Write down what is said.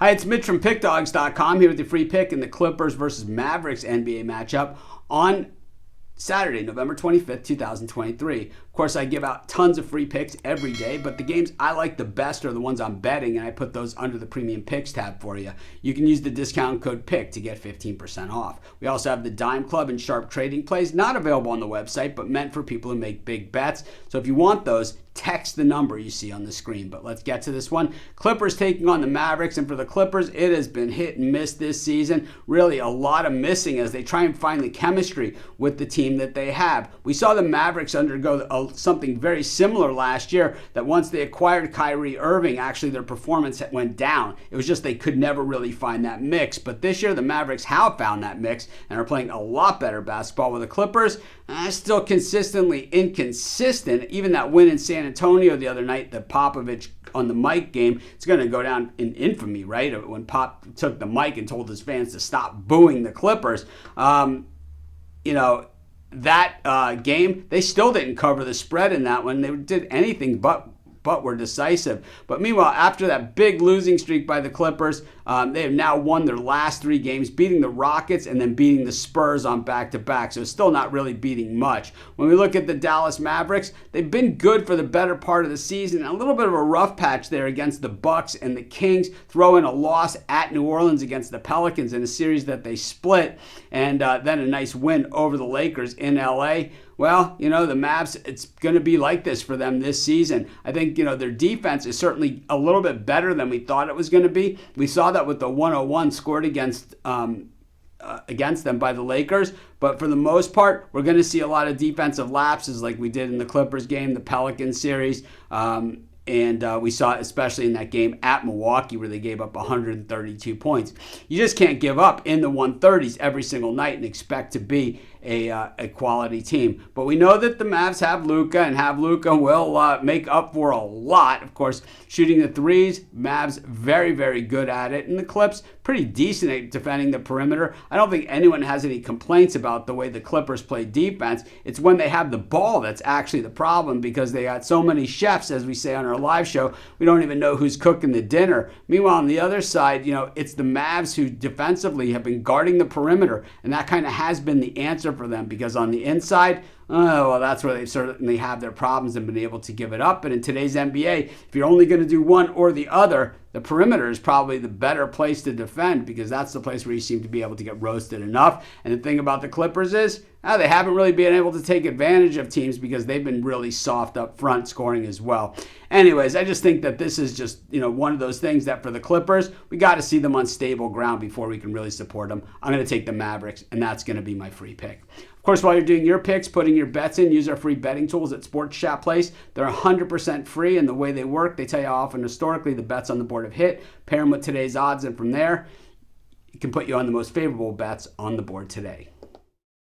Hi, it's Mitch from Pickdawgz.com here with your free pick in the Clippers versus Mavericks NBA matchup on Saturday, November 25th, 2023. Of course, I give out tons of free picks every day, but the games I like the best are the ones I'm betting, and I put those under the Premium Picks tab for you. You can use the discount code PICK to get 15% off. We also have the Dime Club and Sharp Trading Plays, not available on the website, but meant for people who make big bets. So if you want those, text the number you see on the screen. But let's get to this one. Clippers taking on the Mavericks, and for the Clippers, it has been hit and miss this season. Really a lot of missing as they try and find the chemistry with the team that they have. We saw the Mavericks undergo something very similar last year, that once they acquired Kyrie Irving, actually their performance went down. It was just they could never really find that mix. But this year, the Mavericks have found that mix and are playing a lot better basketball, with the Clippers still consistently inconsistent. Even that win in San Antonio the other night, the Popovich on the mic game, it's going to go down in infamy, right? When Pop took the mic and told his fans to stop booing the Clippers. That game, they still didn't cover the spread in that one. They did anything but were decisive. But meanwhile, after that big losing streak by the Clippers, they have now won their last 3 games, beating the Rockets and then beating the Spurs on back-to-back. So it's still not really beating much. When we look at the Dallas Mavericks, they've been good for the better part of the season. A little bit of a rough patch there against the Bucks and the Kings, throw in a loss at New Orleans against the Pelicans in a series that they split, and then a nice win over the Lakers in LA. Well, the Mavs, it's going to be like this for them this season. I think, their defense is certainly a little bit better than we thought it was going to be. We saw that with the 101 scored against them by the Lakers. But for the most part, we're going to see a lot of defensive lapses like we did in the Clippers game, the Pelicans series. And we saw it especially in that game at Milwaukee where they gave up 132 points. You just can't give up in the 130s every single night and expect to be a quality team. But we know that the Mavs have Luka, and have Luka will make up for a lot. Of course, shooting the threes, Mavs very, very good at it. And the Clips, pretty decent at defending the perimeter. I don't think anyone has any complaints about the way the Clippers play defense. It's when they have the ball that's actually the problem, because they got so many chefs, as we say on our live show, we don't even know who's cooking the dinner. Meanwhile, on the other side, it's the Mavs who defensively have been guarding the perimeter, and that kind of has been the answer for them, because on the inside, that's where they certainly have their problems and been able to give it up. But in today's NBA, if you're only going to do one or the other, the perimeter is probably the better place to defend, because that's the place where you seem to be able to get roasted enough. And the thing about the Clippers is they haven't really been able to take advantage of teams because they've been really soft up front scoring as well. Anyways, I just think that this is just one of those things that for the Clippers, we got to see them on stable ground before we can really support them. I'm going to take the Mavericks, and that's going to be my free pick. Of course, while you're doing your picks, putting your bets in, use our free betting tools at Sports Chat Place. They're 100% free, and the way they work, they tell you how often historically the bets on the board have hit, pair them with today's odds, and from there, it can put you on the most favorable bets on the board today.